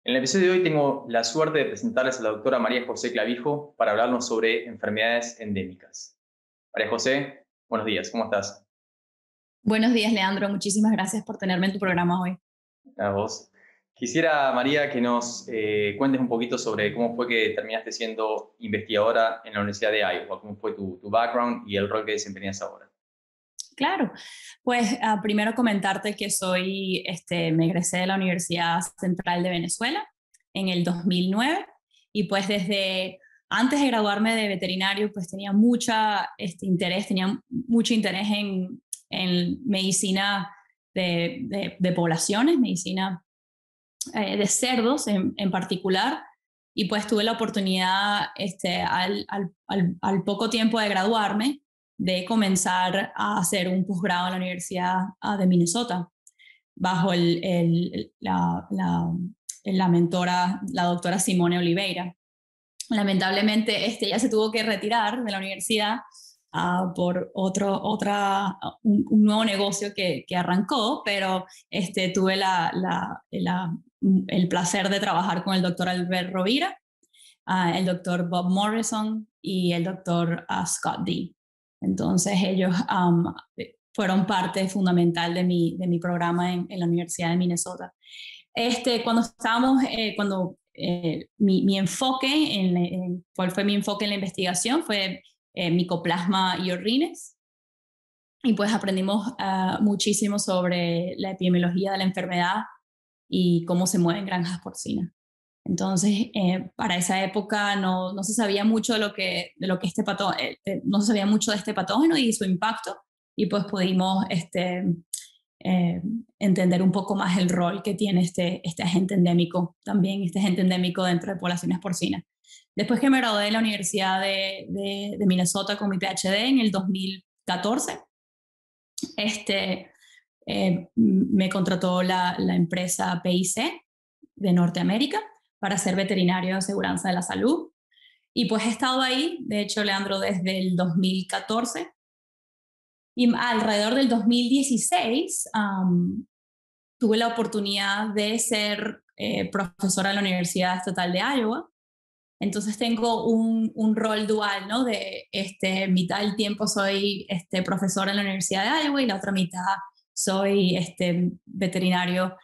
En el episodio de hoy tengo la suerte de presentarles a la doctora María José Clavijo para hablarnos sobre enfermedades endémicas. María José, buenos días, ¿cómo estás? Buenos días, Leandro. Muchísimas gracias por tenerme en tu programa hoy. A vos. Quisiera, María, que nos cuentes un poquito sobre cómo fue que terminaste siendo investigadora en la Universidad de Iowa, cómo fue tu background y el rol que desempeñas ahora. Claro, pues primero comentarte que me egresé de la Universidad Central de Venezuela en el 2009 y pues desde antes de graduarme de veterinario pues tenía mucho interés en medicina de poblaciones, medicina de cerdos en particular, y pues tuve la oportunidad al poco tiempo de graduarme de comenzar a hacer un posgrado en la Universidad de Minnesota bajo la mentora, la doctora Simone Oliveira. Lamentablemente ella se tuvo que retirar de la universidad por un nuevo negocio que arrancó, pero tuve el placer de trabajar con el doctor Albert Rovira, el doctor Bob Morrison y el doctor Scott D. Entonces ellos fueron parte fundamental de mi programa en la Universidad de Minnesota. Mi enfoque, ¿cuál fue mi enfoque en la investigación? Fue micoplasma y orines. Y pues aprendimos muchísimo sobre la epidemiología de la enfermedad y cómo se mueven granjas porcinas. Entonces, para esa época no se sabía mucho de lo que no se sabía mucho de este patógeno y su impacto, y pues pudimos eh, entender un poco más el rol que tiene este agente endémico, también este agente endémico dentro de poblaciones porcinas. Después que me gradué de la Universidad de Minnesota con mi PhD en el 2014, me contrató la empresa PIC de Norteamérica para ser veterinario de aseguranza de la salud. Y pues he estado ahí, de hecho, Leandro, desde el 2014. Y alrededor del 2016 tuve la oportunidad de ser profesora en la Universidad Estatal de Iowa. Entonces tengo un rol dual, ¿no? Mitad del tiempo soy profesora en la Universidad de Iowa y la otra mitad soy veterinario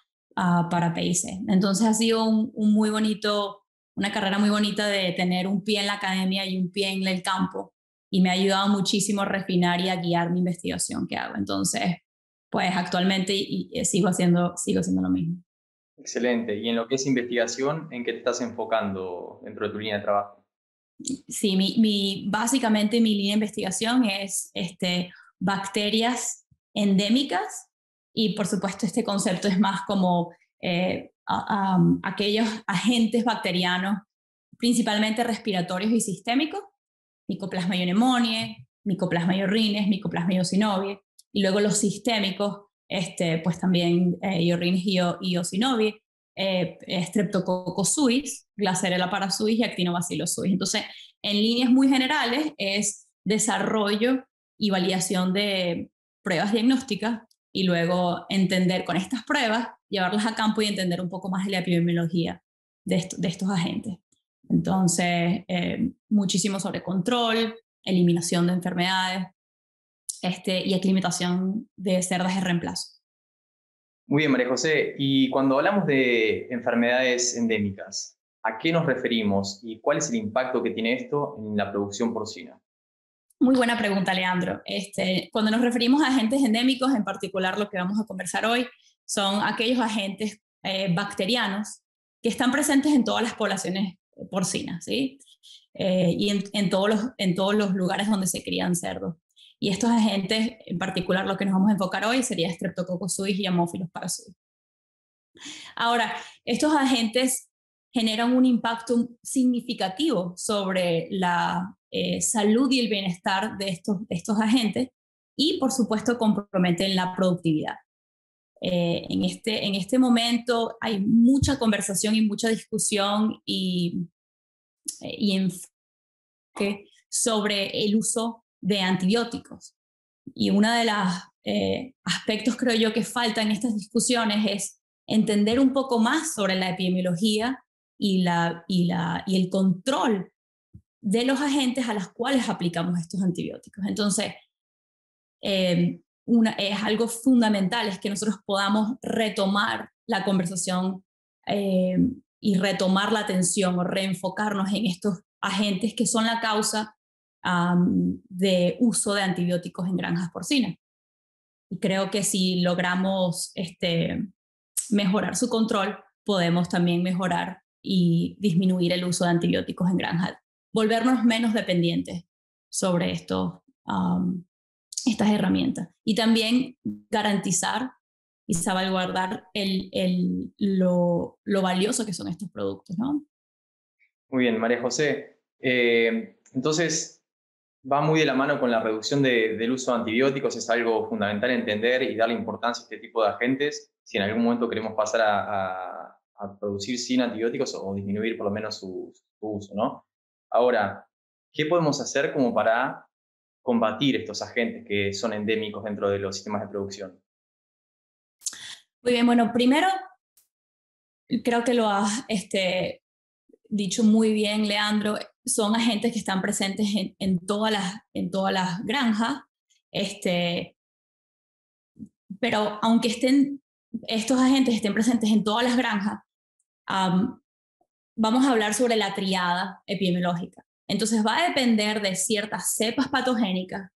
para PIC. Entonces ha sido una carrera muy bonita de tener un pie en la academia y un pie en el campo, y me ha ayudado muchísimo a refinar y a guiar mi investigación que hago. Entonces, pues actualmente sigo haciendo lo mismo. Excelente. Y en lo que es investigación, ¿en qué te estás enfocando dentro de tu línea de trabajo? Sí, básicamente mi línea de investigación es bacterias endémicas, y por supuesto este concepto es más como aquellos agentes bacterianos, principalmente respiratorios y sistémicos, Mycoplasma pneumoniae, Mycoplasma orines, Mycoplasma eosinoviae, y luego los sistémicos, pues también orines y eosinoviae, Streptococcus suis, Glasserella parasuis y Actinobacillus suis. Entonces, en líneas muy generales, es desarrollo y validación de pruebas diagnósticas, y luego entender con estas pruebas, llevarlas a campo y entender un poco más de la epidemiología de estos agentes. Entonces, muchísimo sobre control, eliminación de enfermedades, y aclimatación de cerdas de reemplazo. Muy bien, María José. Y cuando hablamos de enfermedades endémicas, ¿a qué nos referimos y cuál es el impacto que tiene esto en la producción porcina? Muy buena pregunta, Leandro. Cuando nos referimos a agentes endémicos, en particular lo que vamos a conversar hoy, son aquellos agentes bacterianos que están presentes en todas las poblaciones porcinas, ¿sí? Y en todos los lugares donde se crían cerdos. Y estos agentes, en particular lo que nos vamos a enfocar hoy, sería Streptococcus suis y Haemophilus parasuis. Ahora, estos agentes generan un impacto significativo sobre la salud y el bienestar de estos agentes, y, por supuesto, comprometen la productividad. En este momento hay mucha conversación y mucha discusión y enfoque sobre el uso de antibióticos. Y uno de los aspectos, creo yo, que falta en estas discusiones es entender un poco más sobre la epidemiología y el control de los agentes a los cuales aplicamos estos antibióticos. Entonces, es algo fundamental, es que nosotros podamos retomar la conversación y retomar la atención o reenfocarnos en estos agentes que son la causa de uso de antibióticos en granjas porcinas. Y creo que si logramos mejorar su control, podemos también mejorar y disminuir el uso de antibióticos en granjas, volvernos menos dependientes sobre estas herramientas y también garantizar y salvaguardar lo valioso que son estos productos, ¿no? Muy bien, María José. Entonces, va muy de la mano con la reducción del uso de antibióticos. Es algo fundamental entender y darle importancia a este tipo de agentes si en algún momento queremos pasar a producir sin antibióticos o disminuir por lo menos su uso, ¿no? Ahora, ¿qué podemos hacer como para combatir estos agentes que son endémicos dentro de los sistemas de producción? Muy bien, bueno, primero creo que lo has dicho muy bien, Leandro. Son agentes que están presentes en todas las granjas, pero aunque estos agentes estén presentes en todas las granjas, vamos a hablar sobre la triada epidemiológica. Entonces va a depender de ciertas cepas patogénicas,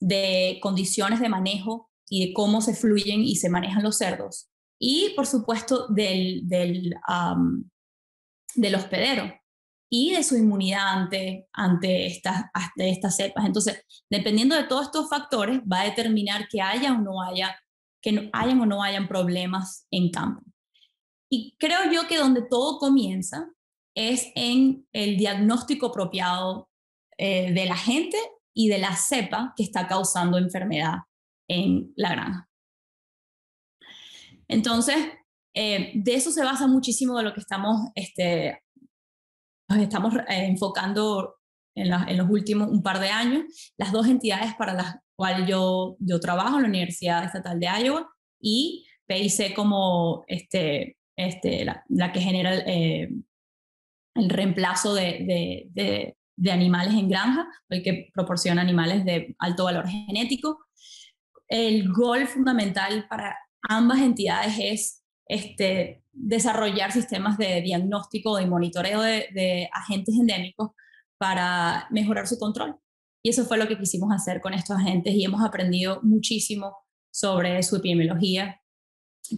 de condiciones de manejo y de cómo se fluyen y se manejan los cerdos. Y, por supuesto, del hospedero y de su inmunidad ante estas cepas. Entonces, dependiendo de todos estos factores, va a determinar que hayan o no hayan problemas en campo. Y creo yo que donde todo comienza es en el diagnóstico apropiado de la gente y de la cepa que está causando enfermedad en la granja. Entonces, de eso se basa muchísimo de lo que estamos enfocando en los últimos un par de años. Las dos entidades para las cuales yo trabajo, la Universidad Estatal de Iowa y PIC como la que genera el reemplazo de animales en granja, el que proporciona animales de alto valor genético. El gol fundamental para ambas entidades es desarrollar sistemas de diagnóstico y monitoreo de agentes endémicos para mejorar su control. Y eso fue lo que quisimos hacer con estos agentes y hemos aprendido muchísimo sobre su epidemiología,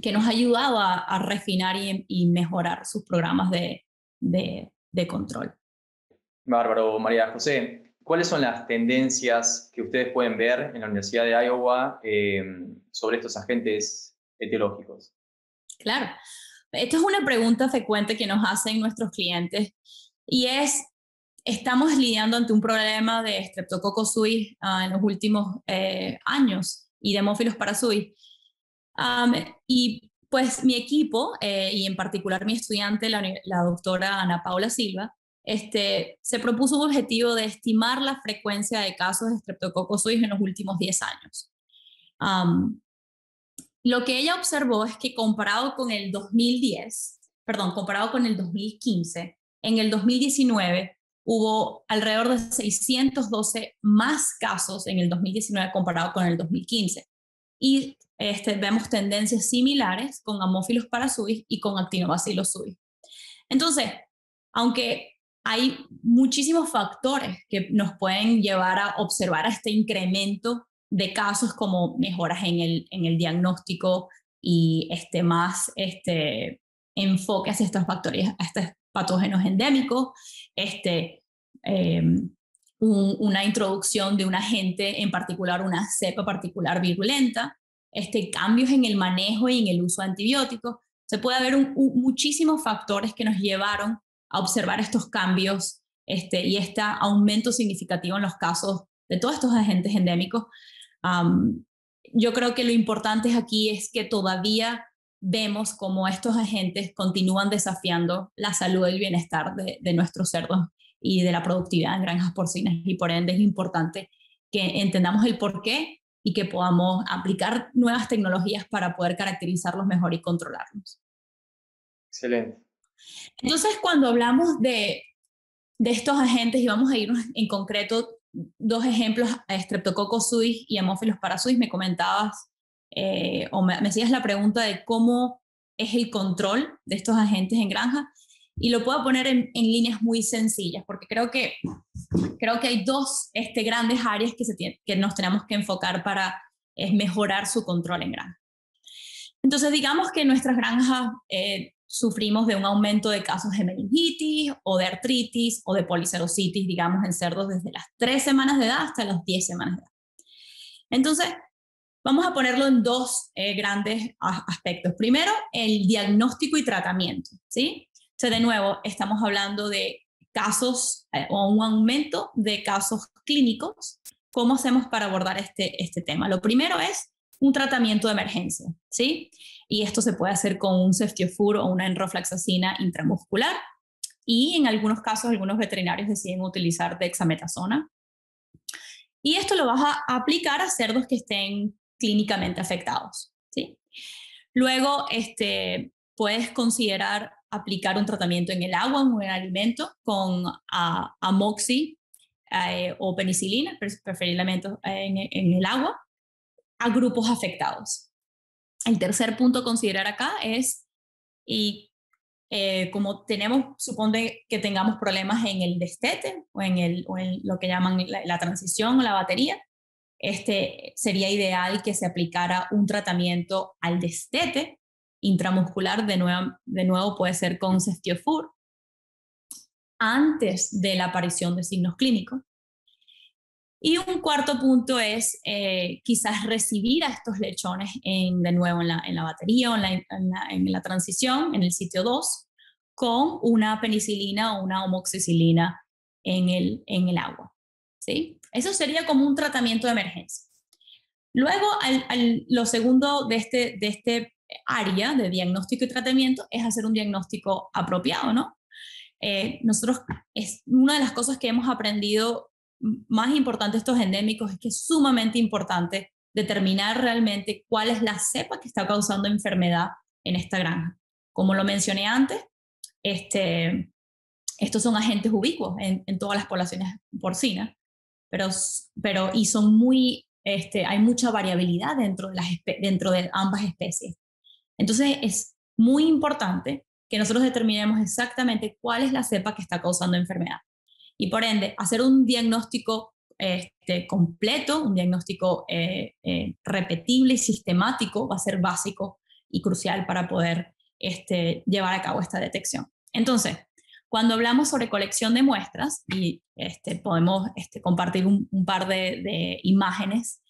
que nos ha ayudado a refinar y mejorar sus programas de control. Bárbaro, María José. ¿Cuáles son las tendencias que ustedes pueden ver en la Universidad de Iowa sobre estos agentes etiológicos? Claro. Esta es una pregunta frecuente que nos hacen nuestros clientes y estamos lidiando ante un problema de Streptococcus suis en los últimos años y de Haemophilus parasuis. Y pues mi equipo, y en particular mi estudiante, la doctora Ana Paula Silva, se propuso un objetivo de estimar la frecuencia de casos de Streptococcus suis en los últimos 10 años. Lo que ella observó es que comparado con el 2015, en el 2019 hubo alrededor de 612 más casos en el 2019 comparado con el 2015. Y vemos tendencias similares con Haemophilus parasuis y con Actinobacillus suis. Entonces, aunque hay muchísimos factores que nos pueden llevar a observar este incremento de casos como mejoras en el diagnóstico y más enfoque hacia estos factores, a estos patógenos endémicos, una introducción de un agente en particular, una cepa particular virulenta, cambios en el manejo y en el uso de antibióticos. Se puede ver muchísimos factores que nos llevaron a observar estos cambios y este aumento significativo en los casos de todos estos agentes endémicos. Yo creo que lo importante aquí es que todavía vemos cómo estos agentes continúan desafiando la salud y el bienestar de nuestros cerdos y de la productividad en granjas porcinas, y por ende es importante que entendamos el porqué y que podamos aplicar nuevas tecnologías para poder caracterizarlos mejor y controlarlos. excelente. Entonces, cuando hablamos de estos agentes, y vamos a irnos en concreto, dos ejemplos, Streptococcus suis y Haemophilus parasuis, me comentabas, o me hacías la pregunta de cómo es el control de estos agentes en granja, y lo puedo poner en líneas muy sencillas, porque creo que hay dos grandes áreas que nos tenemos que enfocar para mejorar su control en granja. Entonces, digamos que en nuestras granjas sufrimos de un aumento de casos de meningitis o de artritis o de policerositis, digamos, en cerdos desde las 3 semanas de edad hasta las 10 semanas de edad. Entonces, vamos a ponerlo en dos grandes aspectos. Primero, el diagnóstico y tratamiento, ¿sí? Entonces, de nuevo, estamos hablando de casos o un aumento de casos clínicos. ¿Cómo hacemos para abordar este tema? Lo primero es un tratamiento de emergencia, ¿sí? Y esto se puede hacer con un ceftiofur o una enrofloxacina intramuscular, y en algunos casos algunos veterinarios deciden utilizar dexametasona. Y esto lo vas a aplicar a cerdos que estén clínicamente afectados, ¿sí? Luego, puedes considerar aplicar un tratamiento en el agua o en el alimento con amoxi o penicilina, preferiblemente en el agua, a grupos afectados. El tercer punto a considerar acá es, como supone que tengamos problemas en el destete o en lo que llaman la transición o la batería, sería ideal que se aplicara un tratamiento al destete intramuscular, de nuevo puede ser con ceftiofur, antes de la aparición de signos clínicos. Y un cuarto punto es quizás recibir a estos lechones de nuevo en la batería o en la transición, en el sitio 2, con una penicilina o una amoxicilina en el agua, ¿sí? Eso sería como un tratamiento de emergencia. Luego, lo segundo de este área de diagnóstico y tratamiento es hacer un diagnóstico apropiado, ¿no? Nosotros, es una de las cosas que hemos aprendido más importante de estos endémicos, es que es sumamente importante determinar realmente cuál es la cepa que está causando enfermedad en esta granja. Como lo mencioné antes, estos son agentes ubicuos en todas las poblaciones porcinas, y son hay mucha variabilidad dentro de ambas especies. Entonces es muy importante que nosotros determinemos exactamente cuál es la cepa que está causando enfermedad. Y por ende, hacer un diagnóstico completo, un diagnóstico repetible y sistemático va a ser básico y crucial para poder llevar a cabo esta detección. Entonces, cuando hablamos sobre colección de muestras, y podemos compartir un par de imágenes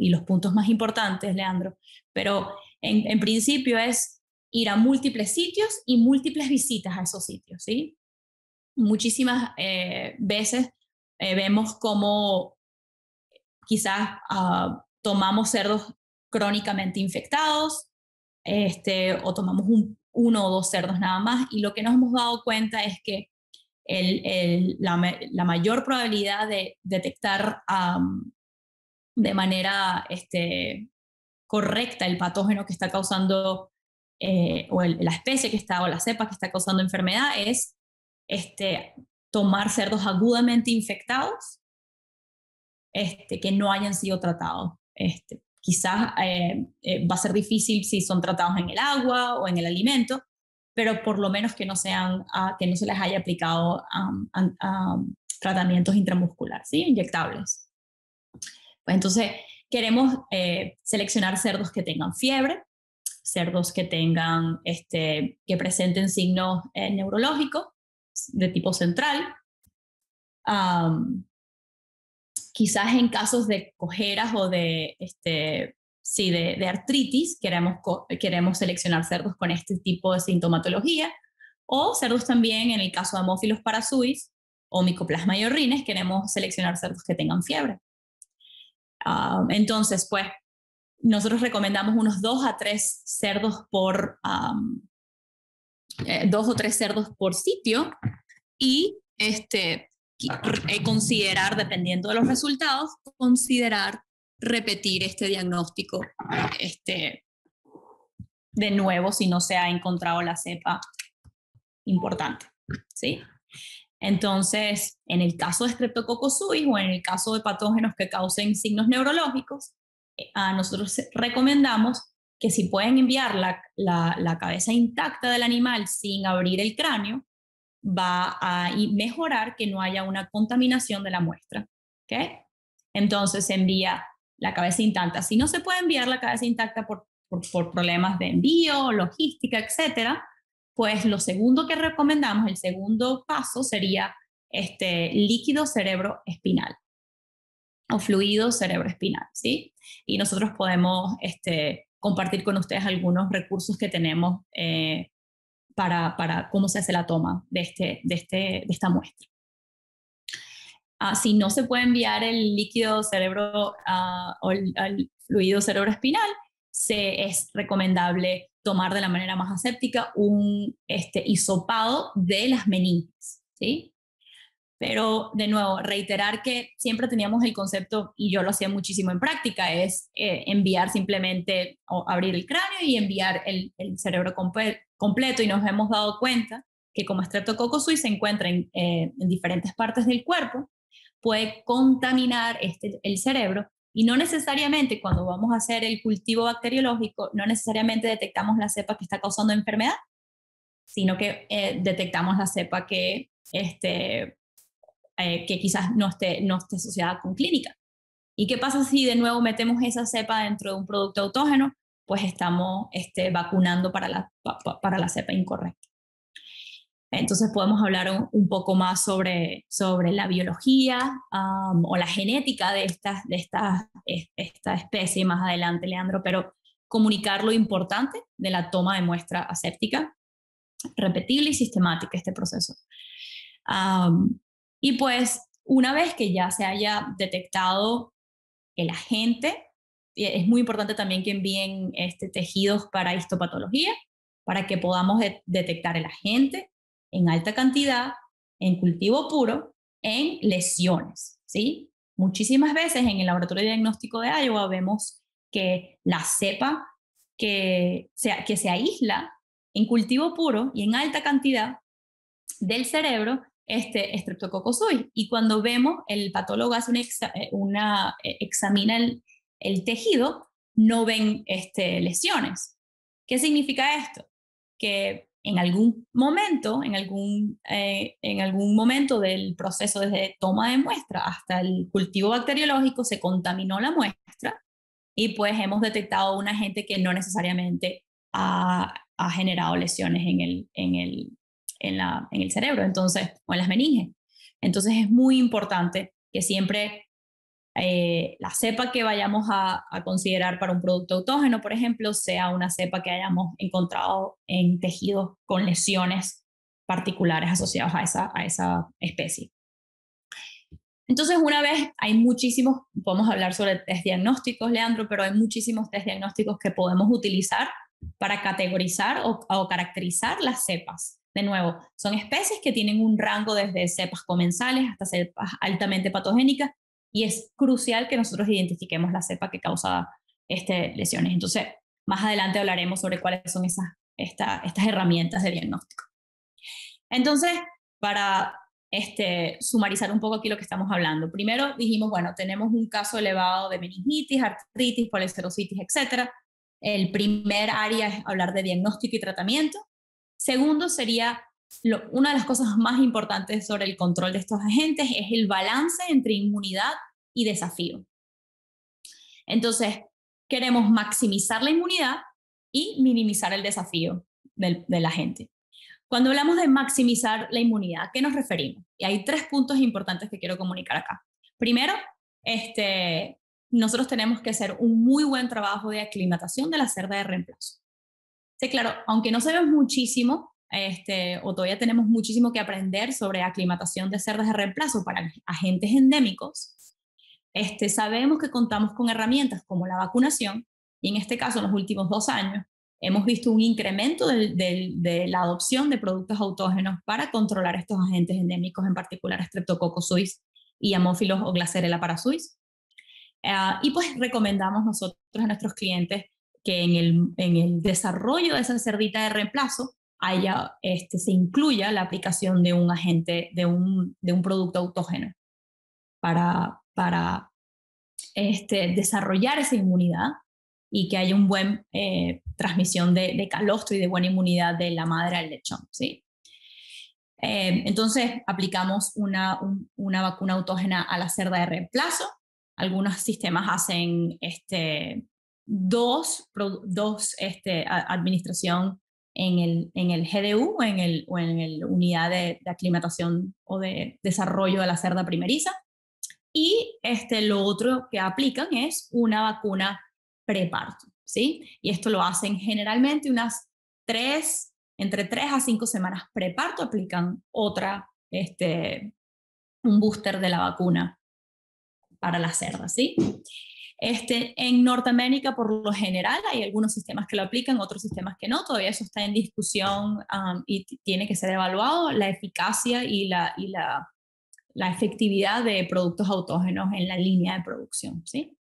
y los puntos más importantes, Leandro, pero en principio es ir a múltiples sitios y múltiples visitas a esos sitios, ¿sí? Muchísimas veces vemos cómo quizás tomamos cerdos crónicamente infectados, o tomamos uno o dos cerdos nada más, y lo que nos hemos dado cuenta es que la mayor probabilidad de detectar de manera correcta el patógeno que está causando, la especie que está, o la cepa que está causando enfermedad, es tomar cerdos agudamente infectados que no hayan sido tratados. Quizás va a ser difícil si son tratados en el agua o en el alimento, pero por lo menos que no se les haya aplicado tratamientos intramusculares, ¿sí? Inyectables. Pues entonces queremos seleccionar cerdos que tengan fiebre, cerdos que que presenten signos neurológicos de tipo central. Quizás en casos de cojeras o de artritis, queremos seleccionar cerdos con este tipo de sintomatología, o cerdos también, en el caso de Haemophilus parasuis o Mycoplasma iorrhines, queremos seleccionar cerdos que tengan fiebre. Entonces, pues, nosotros recomendamos unos 2 a 3 cerdos por 2 o 3 cerdos por sitio, y considerar, dependiendo de los resultados, considerar repetir este diagnóstico de nuevo si no se ha encontrado la cepa importante, ¿sí? Entonces, en el caso de Streptococcus suis o en el caso de patógenos que causen signos neurológicos, nosotros recomendamos que si pueden enviar la cabeza intacta del animal sin abrir el cráneo, va a mejorar que no haya una contaminación de la muestra. ¿Okay? Entonces se envía la cabeza intacta. Si no se puede enviar la cabeza intacta por problemas de envío, logística, etcétera, pues lo segundo que recomendamos, el segundo paso sería líquido cerebroespinal o fluido cerebroespinal, ¿sí? Y nosotros podemos compartir con ustedes algunos recursos que tenemos para cómo se hace la toma de esta muestra. Si no se puede enviar el líquido cerebro o el fluido cerebroespinal, es recomendable tomar de la manera más aséptica un hisopado de las meninges, ¿sí? Pero, de nuevo, reiterar que siempre teníamos el concepto, y yo lo hacía muchísimo en práctica, es enviar simplemente, o abrir el cráneo y enviar el cerebro completo, y nos hemos dado cuenta que como Streptococcus suis se encuentra en diferentes partes del cuerpo, puede contaminar el cerebro, y no necesariamente cuando vamos a hacer el cultivo bacteriológico, no necesariamente detectamos la cepa que está causando enfermedad, sino que detectamos la cepa que quizás no esté asociada con clínica. ¿Y qué pasa si de nuevo metemos esa cepa dentro de un producto autógeno? Pues estamos vacunando para la cepa incorrecta. Entonces podemos hablar un poco más sobre la biología o la genética de esta especie más adelante, Leandro, pero comunicar lo importante de la toma de muestra aséptica, repetible y sistemática este proceso. Y pues una vez que ya se haya detectado el agente, es muy importante también que envíen tejidos para histopatología, para que podamos detectar el agente en alta cantidad, en cultivo puro, en lesiones, ¿sí? Muchísimas veces en el laboratorio de diagnóstico de Iowa vemos que la cepa que se aísla en cultivo puro y en alta cantidad del cerebro Streptococcus suis. Y cuando vemos, el patólogo hace examina el tejido, no ven lesiones. ¿Qué significa esto? Que en algún momento, en algún momento del proceso desde toma de muestra hasta el cultivo bacteriológico se contaminó la muestra y pues hemos detectado un agente que no necesariamente ha generado lesiones en el cerebro, entonces, o en las meninges. Entonces es muy importante que siempre la cepa que vayamos a considerar para un producto autógeno, por ejemplo, sea una cepa que hayamos encontrado en tejidos con lesiones particulares asociados a esa especie. Entonces, una vez, hay muchísimos, podemos hablar sobre test diagnósticos, Leandro, pero hay muchísimos test diagnósticos que podemos utilizar para categorizar o caracterizar las cepas. De nuevo, son especies que tienen un rango desde cepas comensales hasta cepas altamente patogénicas, y es crucial que nosotros identifiquemos la cepa que causa lesiones. Entonces, más adelante hablaremos sobre cuáles son estas herramientas de diagnóstico. Entonces, para sumarizar un poco aquí lo que estamos hablando. Primero dijimos, bueno, tenemos un caso elevado de meningitis, artritis, policerositis, etc. El primer área es hablar de diagnóstico y tratamiento. Segundo sería, una de las cosas más importantes sobre el control de estos agentes es el balance entre inmunidad y desafío. Entonces, queremos maximizar la inmunidad y minimizar el desafío del agente. Cuando hablamos de maximizar la inmunidad, ¿a qué nos referimos? Y hay 3 puntos importantes que quiero comunicar acá. Primero, nosotros tenemos que hacer un muy buen trabajo de aclimatación de la cerda de reemplazo. Sí, claro, aunque no sabemos muchísimo, o todavía tenemos muchísimo que aprender sobre aclimatación de cerdas de reemplazo para agentes endémicos, sabemos que contamos con herramientas como la vacunación, y en este caso, en los últimos 2 años, hemos visto un incremento de la adopción de productos autógenos para controlar estos agentes endémicos, en particular Streptococcus suis y Haemophilus o Glasserella parasuis. Y pues recomendamos nosotros a nuestros clientes que en el desarrollo de esa cerdita de reemplazo se incluya la aplicación de un agente, de un producto autógeno para desarrollar esa inmunidad y que haya un buen transmisión de calostro y de buena inmunidad de la madre al lechón, ¿sí? Entonces aplicamos una vacuna autógena a la cerda de reemplazo. Algunos sistemas hacen dos administración en el GDU o en el unidad de aclimatación o de desarrollo de la cerda primeriza. Y lo otro que aplican es una vacuna preparto, ¿sí? Y esto lo hacen generalmente entre 3 a 5 semanas preparto, aplican un booster de la vacuna para la cerda, ¿sí? En Norteamérica, por lo general, hay algunos sistemas que lo aplican, otros sistemas que no. Todavía eso está en discusión y tiene que ser evaluado, la eficacia y la efectividad de productos autógenos en la línea de producción, ¿sí?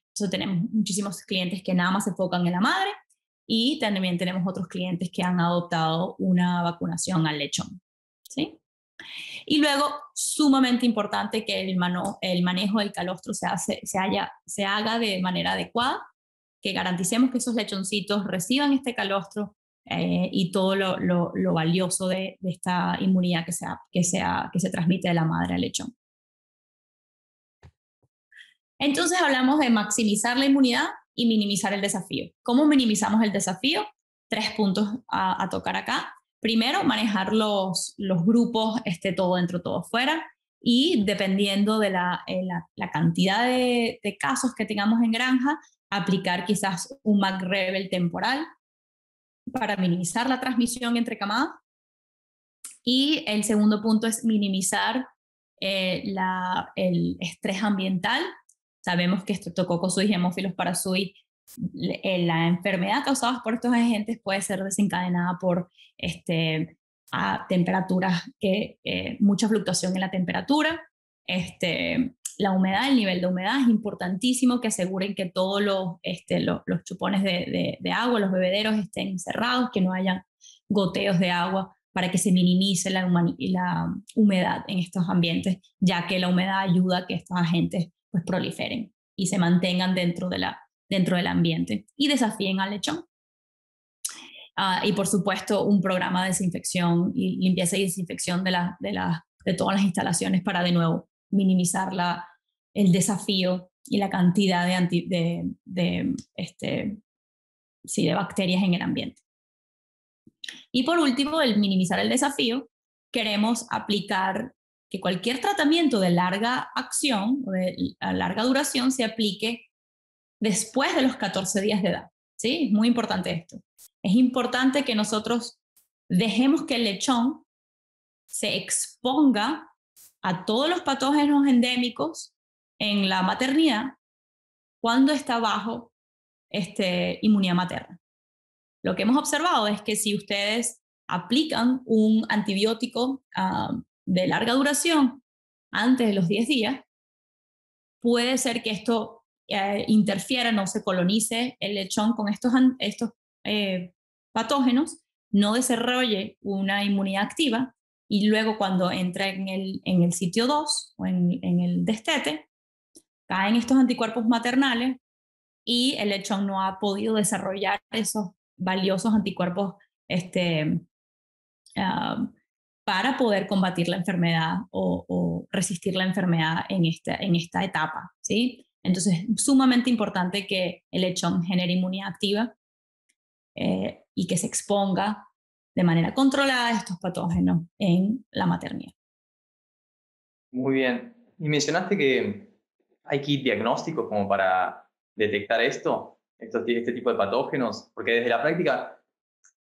Entonces tenemos muchísimos clientes que nada más se enfocan en la madre y también tenemos otros clientes que han adoptado una vacunación al lechón, ¿sí? Y luego, sumamente importante que el manejo del calostro se haga de manera adecuada, que garanticemos que esos lechoncitos reciban este calostro y todo lo valioso de esta inmunidad que se transmite de la madre al lechón. Entonces hablamos de maximizar la inmunidad y minimizar el desafío. ¿Cómo minimizamos el desafío? 3 puntos a tocar acá. Primero, manejar los grupos, todo dentro, todo fuera, y dependiendo de la cantidad de casos que tengamos en granja, aplicar quizás un MAC-Rebel temporal para minimizar la transmisión entre camadas. Y el segundo punto es minimizar el estrés ambiental. Sabemos que Streptococcus suis y Haemophilus parasui, la enfermedad causada por estos agentes puede ser desencadenada por a temperaturas, mucha fluctuación en la temperatura, la humedad, el nivel de humedad. Es importantísimo que aseguren que todos los chupones de agua, los bebederos estén cerrados, que no haya goteos de agua para que se minimice la humedad en estos ambientes, ya que la humedad ayuda a que estos agentes pues proliferen y se mantengan dentro del ambiente y desafíen al lechón. Y por supuesto un programa de desinfección y limpieza y desinfección de todas las instalaciones para de nuevo minimizar el desafío y la cantidad de bacterias en el ambiente. Y por último, el minimizar el desafío, queremos aplicar que cualquier tratamiento de larga acción o de larga duración se aplique después de los 14 días de edad. ¿Sí? Es muy importante esto. Es importante que nosotros dejemos que el lechón se exponga a todos los patógenos endémicos en la maternidad cuando está bajo inmunidad materna. Lo que hemos observado es que si ustedes aplican un antibiótico de larga duración antes de los 10 días, puede ser que esto interfiera, no se colonice el lechón con estos patógenos, no desarrolle una inmunidad activa y luego cuando entra en el sitio 2 o en el destete, caen estos anticuerpos maternales y el lechón no ha podido desarrollar esos valiosos anticuerpos para poder combatir la enfermedad o resistir la enfermedad en esta etapa, ¿sí? Entonces, es sumamente importante que el lechón genere inmunidad activa y que se exponga de manera controlada a estos patógenos en la maternidad. Muy bien. Y mencionaste que hay kit diagnósticos como para detectar este tipo de patógenos, porque desde la práctica,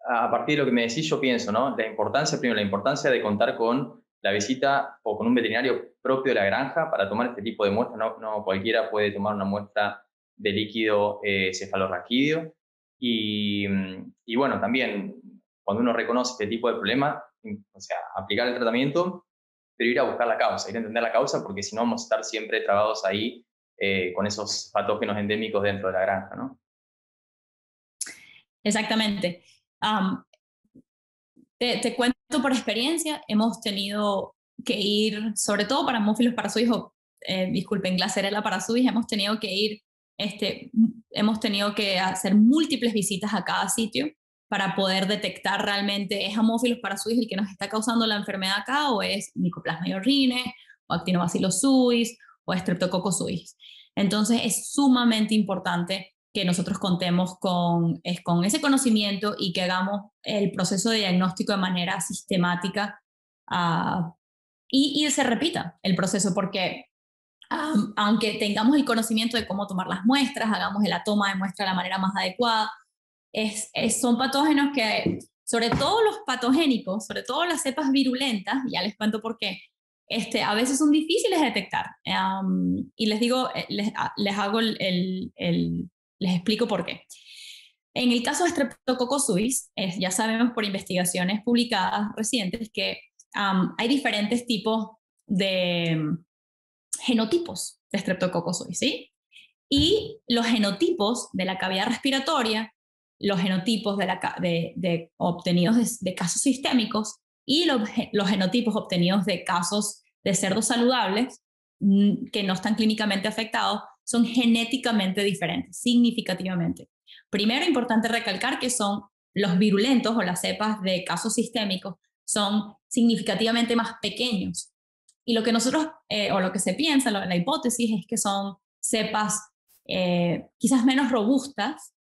a partir de lo que me decís, yo pienso, ¿no? Primero, la importancia de contar con la visita o con un veterinario propio de la granja para tomar este tipo de muestras. No cualquiera puede tomar una muestra de líquido cefalorraquídeo. Y bueno, también cuando uno reconoce este tipo de problema, o sea, aplicar el tratamiento, pero ir a buscar la causa, ir a entender la causa, porque si no vamos a estar siempre trabados ahí con esos patógenos endémicos dentro de la granja, ¿no? exactamente. Am, te cuento por experiencia, hemos tenido que ir, sobre todo para Mófilos para su hijo, disculpen, Glacerela para su hija, hemos tenido que ir, hemos tenido que hacer múltiples visitas a cada sitio para poder detectar realmente es Haemophilus parasuis el que nos está causando la enfermedad acá, o es Mycoplasma yorrhine, o Actinobacillus suis, o Streptococcus suis. Entonces es sumamente importante que nosotros contemos con ese conocimiento y que hagamos el proceso de diagnóstico de manera sistemática, y se repita el proceso, porque aunque tengamos el conocimiento de cómo tomar las muestras, hagamos la toma de muestra de la manera más adecuada, son patógenos que, sobre todo los patogénicos, sobre todo las cepas virulentas, ya les cuento por qué, a veces son difíciles de detectar. Y les digo, les explico por qué. En el caso de Streptococcus suis, ya sabemos por investigaciones publicadas recientes que hay diferentes tipos de genotipos de Streptococcus suis, ¿sí? Y los genotipos de la cavidad respiratoria, los genotipos obtenidos de casos sistémicos y los genotipos obtenidos de casos de cerdos saludables que no están clínicamente afectados son genéticamente diferentes, significativamente. Primero, importante recalcar que son los virulentos o las cepas de casos sistémicos son significativamente más pequeños. Y lo que nosotros, o lo que se piensa, la hipótesis es que son cepas quizás menos robustas,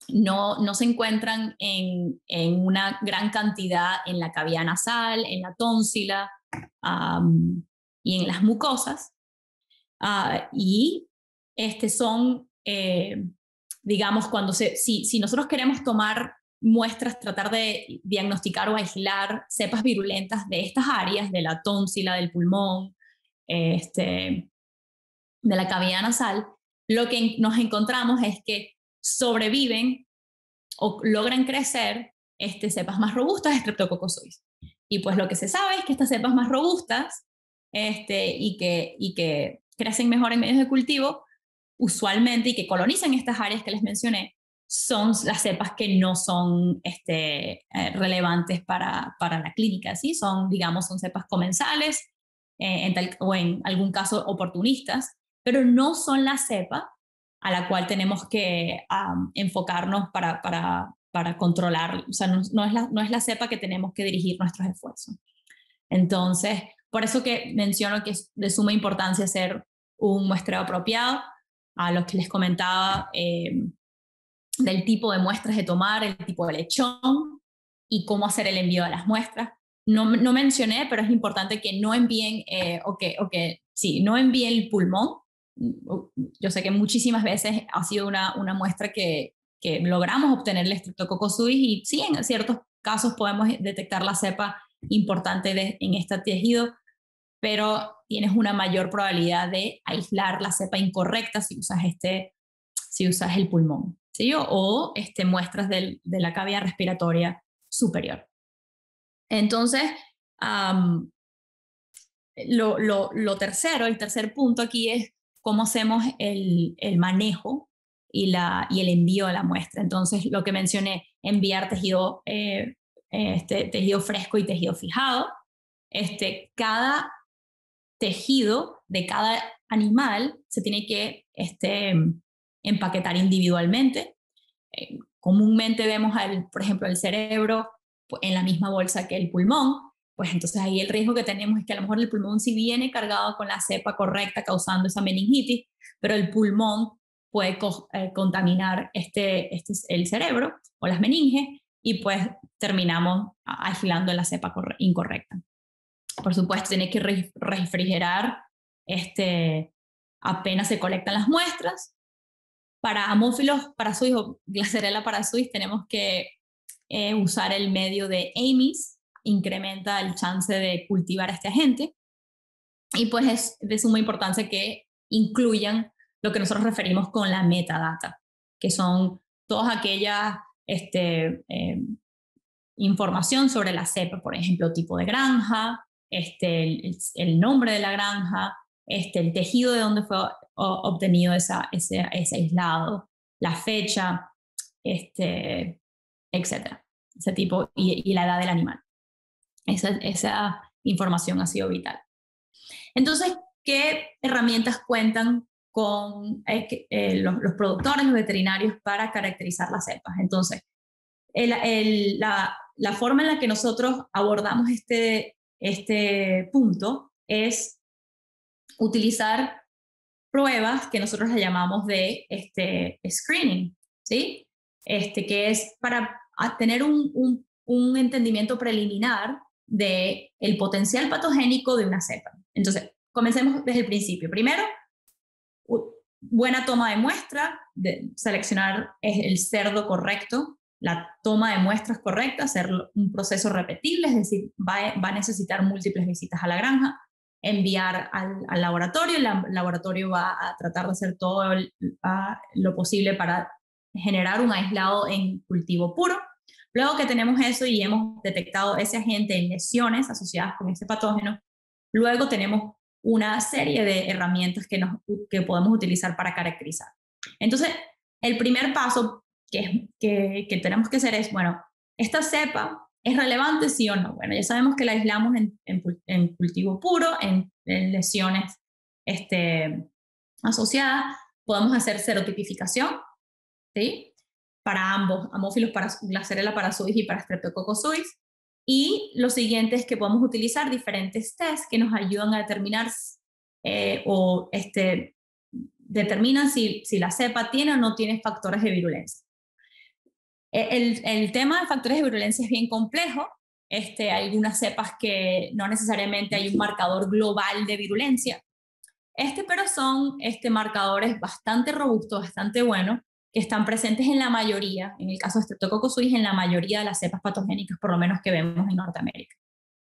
no se encuentran en una gran cantidad en la cavidad nasal, en la tónsila y en las mucosas. Y son, digamos, si nosotros queremos tomar muestras, tratar de diagnosticar o aislar cepas virulentas de estas áreas, de la tónsila, del pulmón, de la cavidad nasal, lo que nos encontramos es que sobreviven o logran crecer cepas más robustas de Streptococcus suis. Y pues lo que se sabe es que estas cepas más robustas y que crecen mejor en medios de cultivo, usualmente, y que colonizan estas áreas que les mencioné, son las cepas que no son relevantes para la clínica, ¿sí? Digamos, son cepas comensales, o en algún caso oportunistas, pero no son la cepa a la cual tenemos que enfocarnos para controlar, o sea, no es la cepa que tenemos que dirigir nuestros esfuerzos. Entonces, por eso que menciono que es de suma importancia hacer un muestreo apropiado, a los que les comentaba del tipo de muestras de tomar, el tipo de lechón y cómo hacer el envío de las muestras. No mencioné, pero es importante que no envíen, no envíen el pulmón. Yo sé que muchísimas veces ha sido una muestra que logramos obtener el Streptococcus suis, y sí, en ciertos casos podemos detectar la cepa importante en este tejido, pero tienes una mayor probabilidad de aislar la cepa incorrecta si usas el pulmón, ¿sí? O muestras de la cavidad respiratoria superior. Entonces, el tercer punto aquí es cómo hacemos el manejo y el envío de la muestra. Entonces, lo que mencioné, enviar tejido fresco y tejido fijado. Cada tejido de cada animal se tiene que empaquetar individualmente. Comúnmente vemos, por ejemplo, el cerebro en la misma bolsa que el pulmón, pues entonces ahí el riesgo que tenemos es que a lo mejor el pulmón sí viene cargado con la cepa correcta causando esa meningitis, pero el pulmón puede contaminar el cerebro o las meninges, y pues terminamos aislando la cepa incorrecta. Por supuesto, tiene que refrigerar apenas se colectan las muestras. Para Haemophilus parasuis o Glacerella parasuis tenemos que usar el medio de AMIS, incrementa el chance de cultivar a este agente, y pues es de suma importancia que incluyan lo que nosotros referimos con la metadata, que son todas aquellas información sobre la cepa, por ejemplo, tipo de granja, el nombre de la granja, el tejido de donde fue obtenido ese aislado, la fecha, etcétera. Ese tipo y la edad del animal. Esa información ha sido vital. Entonces, ¿qué herramientas cuentan con los productores, los veterinarios para caracterizar las cepas? Entonces, la forma en la que nosotros abordamos este punto es utilizar pruebas que nosotros le llamamos de screening, ¿sí? Que es para tener un entendimiento preliminar del potencial patogénico de una cepa. Entonces, comencemos desde el principio. Primero, buena toma de muestra, seleccionar el cerdo correcto, la toma de muestras correcta, hacer un proceso repetible, es decir, va a necesitar múltiples visitas a la granja, enviar al laboratorio, el laboratorio va a tratar de hacer todo lo posible para generar un aislado en cultivo puro. Luego que tenemos eso y hemos detectado ese agente en lesiones asociadas con ese patógeno, luego tenemos una serie de herramientas que podemos utilizar para caracterizar. Entonces, el primer paso que tenemos que hacer es, bueno, ¿esta cepa es relevante, sí o no? Bueno, ya sabemos que la aislamos en cultivo puro, en lesiones asociadas. Podemos hacer serotipificación, ¿sí? Para ambos, Haemophilus Glasserella parasuis y para Streptococcus suis. Y lo siguiente es que podemos utilizar diferentes tests que nos ayudan a determinar determinan si la cepa tiene o no tiene factores de virulencia. El tema de factores de virulencia es bien complejo. Hay algunas cepas que no necesariamente hay un marcador global de virulencia, pero son marcadores bastante robustos, bastante buenos, que están presentes en la mayoría, en el caso de Streptococcus suis, en la mayoría de las cepas patogénicas, por lo menos que vemos en Norteamérica.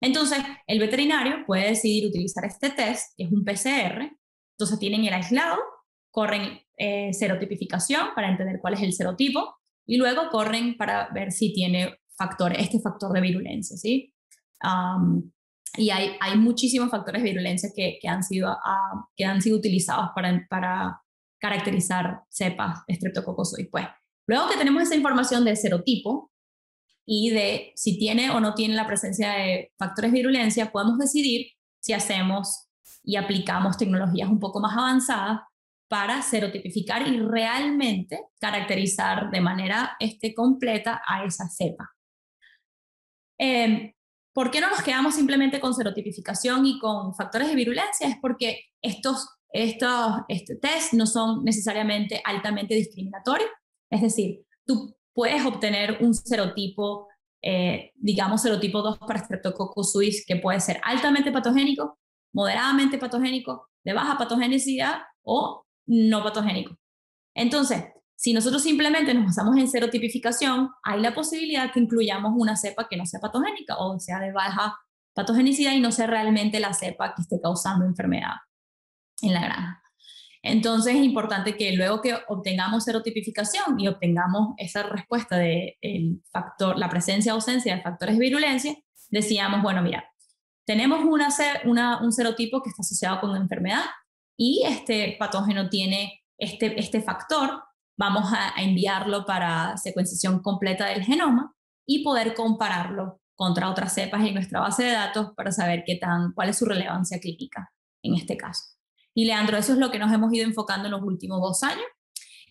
Entonces, el veterinario puede decidir utilizar este test, que es un PCR. Entonces, tienen el aislado, corren serotipificación para entender cuál es el serotipo, y luego corren para ver si tiene este factor de virulencia, ¿sí? Y hay muchísimos factores de virulencia que han sido utilizados para caracterizar cepas Streptococcus suis. Pues, luego que tenemos esa información del serotipo y de si tiene o no tiene la presencia de factores de virulencia, podemos decidir si hacemos y aplicamos tecnologías un poco más avanzadas para serotipificar y realmente caracterizar de manera completa a esa cepa. ¿Por qué no nos quedamos simplemente con serotipificación y con factores de virulencia? Es porque estos test no son necesariamente altamente discriminatorios. Es decir, tú puedes obtener un serotipo, digamos serotipo 2 para Streptococcus suis, que puede ser altamente patogénico, moderadamente patogénico, de baja patogenicidad o no patogénico. Entonces, si nosotros simplemente nos basamos en serotipificación, hay la posibilidad que incluyamos una cepa que no sea patogénica o sea de baja patogenicidad y no sea realmente la cepa que esté causando enfermedad en la granja. Entonces es importante que luego que obtengamos serotipificación y obtengamos esa respuesta de la presencia o ausencia de factores de virulencia, decíamos, bueno, mira, tenemos un serotipo que está asociado con una enfermedad y este patógeno tiene este factor, vamos a enviarlo para secuenciación completa del genoma y poder compararlo contra otras cepas en nuestra base de datos para saber cuál es su relevancia clínica en este caso. Y Leandro, eso es lo que nos hemos ido enfocando en los últimos 2 años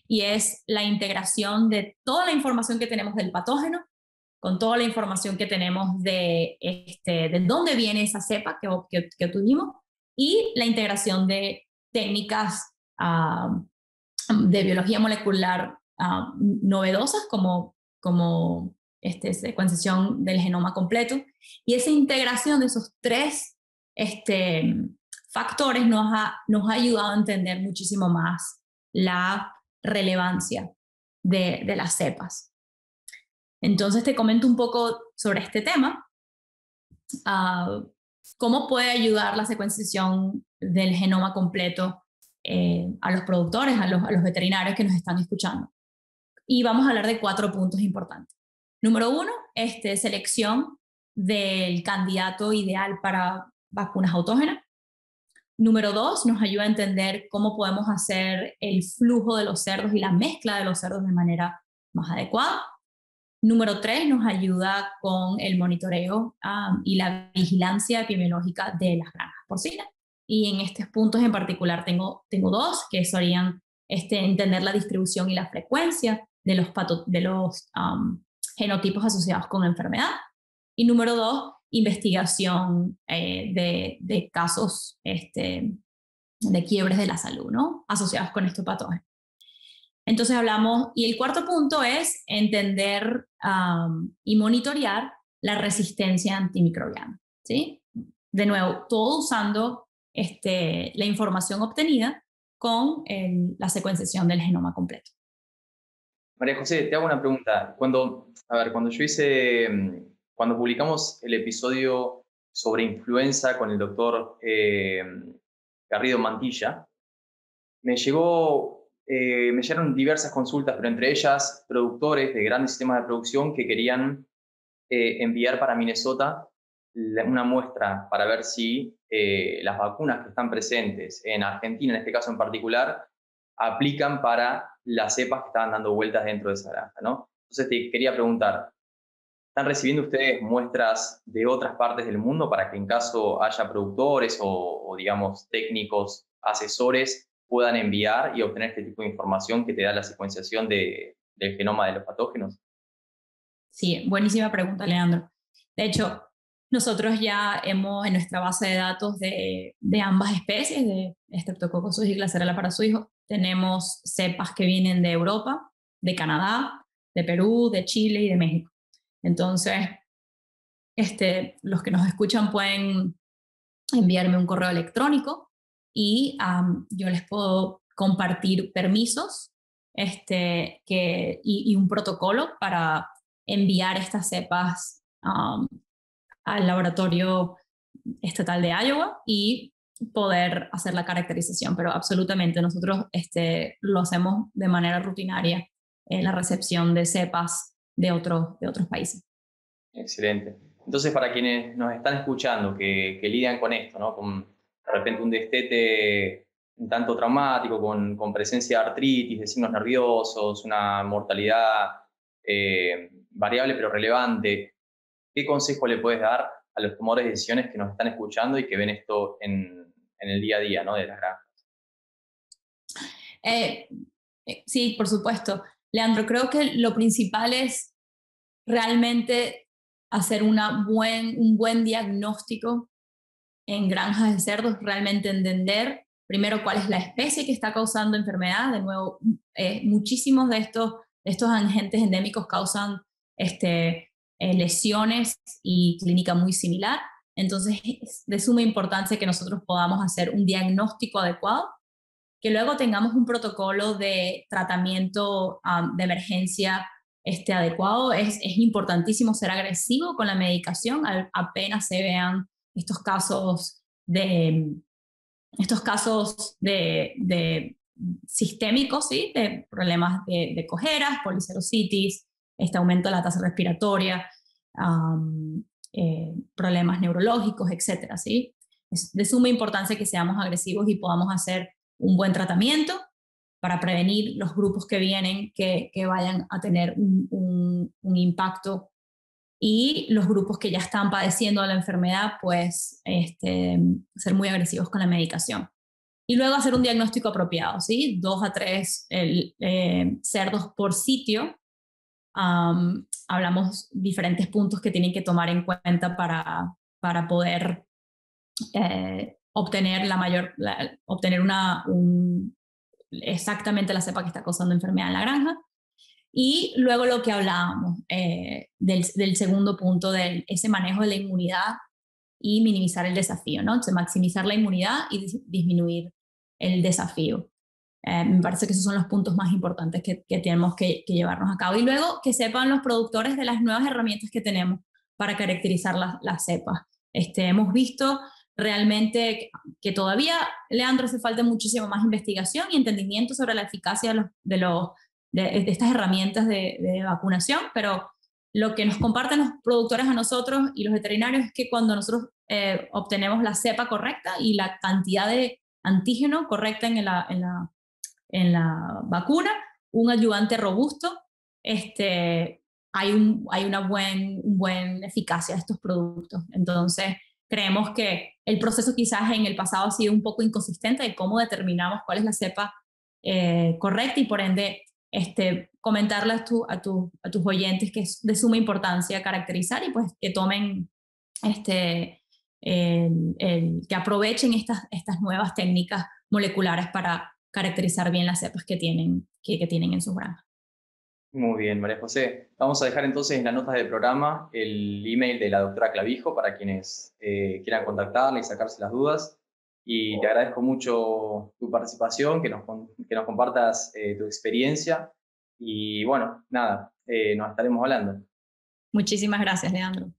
y es la integración de toda la información que tenemos del patógeno con toda la información que tenemos de dónde viene esa cepa que obtuvimos y la integración de técnicas de biología molecular novedosas como secuenciación del genoma completo. Y esa integración de esos 3 factores nos ha ayudado a entender muchísimo más la relevancia de las cepas. Entonces te comento un poco sobre este tema. ¿Cómo puede ayudar la secuenciación del genoma completo a los productores, a los veterinarios que nos están escuchando? Y vamos a hablar de 4 puntos importantes. Número 1, selección del candidato ideal para vacunas autógenas. Número 2, nos ayuda a entender cómo podemos hacer el flujo de los cerdos y la mezcla de los cerdos de manera más adecuada. Número 3, nos ayuda con el monitoreo y la vigilancia epidemiológica de las granjas porcinas. Y en estos puntos en particular tengo 2, que serían entender la distribución y la frecuencia de los genotipos asociados con enfermedad. Y número 2, investigación de casos de quiebres de la salud, ¿no? Asociados con estos patógenos. Entonces hablamos, y el cuarto punto es entender y monitorear la resistencia antimicrobiana, ¿sí? De nuevo, todo usando la información obtenida con la secuenciación del genoma completo. María José, te hago una pregunta. Cuando publicamos el episodio sobre influenza con el doctor Garrido Mantilla, me llegaron diversas consultas, pero entre ellas productores de grandes sistemas de producción que querían enviar para Minnesota una muestra para ver si las vacunas que están presentes en Argentina, en este caso en particular, aplican para las cepas que estaban dando vueltas dentro de esa granja, ¿no? Entonces te quería preguntar, ¿están recibiendo ustedes muestras de otras partes del mundo para que en caso haya productores o digamos, técnicos, asesores, puedan enviar y obtener este tipo de información que te da la secuenciación del genoma de los patógenos? Sí, buenísima pregunta, Leandro. De hecho, nosotros ya hemos en nuestra base de datos de ambas especies, de Streptococcus y Glasserella parasuijo, tenemos cepas que vienen de Europa, de Canadá, de Perú, de Chile y de México. Entonces, los que nos escuchan pueden enviarme un correo electrónico y yo les puedo compartir permisos y un protocolo para enviar estas cepas al laboratorio estatal de Iowa y poder hacer la caracterización. Pero absolutamente nosotros lo hacemos de manera rutinaria en la recepción de cepas de otros países. Excelente. Entonces, para quienes nos están escuchando, que lidian con esto, ¿no? Con de repente un destete un tanto traumático, con presencia de artritis, de signos nerviosos, una mortalidad variable pero relevante, ¿qué consejo le puedes dar a los tomadores de decisiones que nos están escuchando y que ven esto en el día a día, ¿no? De las granjas? Sí, por supuesto. Leandro, creo que lo principal es realmente hacer un buen diagnóstico en granjas de cerdos, realmente entender primero cuál es la especie que está causando enfermedad. De nuevo, muchísimos de estos agentes endémicos causan lesiones y clínica muy similar. Entonces, es de suma importancia que nosotros podamos hacer un diagnóstico adecuado, que luego tengamos un protocolo de tratamiento de emergencia adecuado. Es importantísimo ser agresivo con la medicación apenas se vean estos casos de sistémicos, ¿sí? De problemas de cojeras, policerositis, aumento de la tasa respiratoria, problemas neurológicos, etcétera, ¿sí? Es de suma importancia que seamos agresivos y podamos hacer un buen tratamiento para prevenir los grupos que vienen que vayan a tener un impacto, y los grupos que ya están padeciendo la enfermedad, pues ser muy agresivos con la medicación. Y luego hacer un diagnóstico apropiado, ¿sí? 2 a 3 cerdos por sitio. Hablamos diferentes puntos que tienen que tomar en cuenta para poder obtener exactamente la cepa que está causando enfermedad en la granja. Y luego lo que hablábamos del segundo punto, de ese manejo de la inmunidad y minimizar el desafío, ¿no? Entonces, maximizar la inmunidad y disminuir el desafío. Me parece que esos son los puntos más importantes que tenemos que llevarnos a cabo. Y luego que sepan los productores de las nuevas herramientas que tenemos para caracterizar las cepas. Hemos visto realmente que todavía, Leandro, hace falta muchísimo más investigación y entendimiento sobre la eficacia de estas herramientas de vacunación, pero lo que nos comparten los productores a nosotros y los veterinarios es que cuando nosotros obtenemos la cepa correcta y la cantidad de antígeno correcta en la vacuna, un ayudante robusto hay un buen eficacia de estos productos. Entonces, creemos que el proceso quizás en el pasado ha sido un poco inconsistente de cómo determinamos cuál es la cepa correcta y por ende comentarle a tus oyentes que es de suma importancia caracterizar y pues que tomen, que aprovechen estas nuevas técnicas moleculares para caracterizar bien las cepas que tienen en sus granjas. Muy bien, María José. Vamos a dejar entonces en las notas del programa el email de la doctora Clavijo para quienes quieran contactarla y sacarse las dudas. Y te agradezco mucho tu participación, que nos compartas tu experiencia. Y bueno, nada, nos estaremos hablando. Muchísimas gracias, Leandro.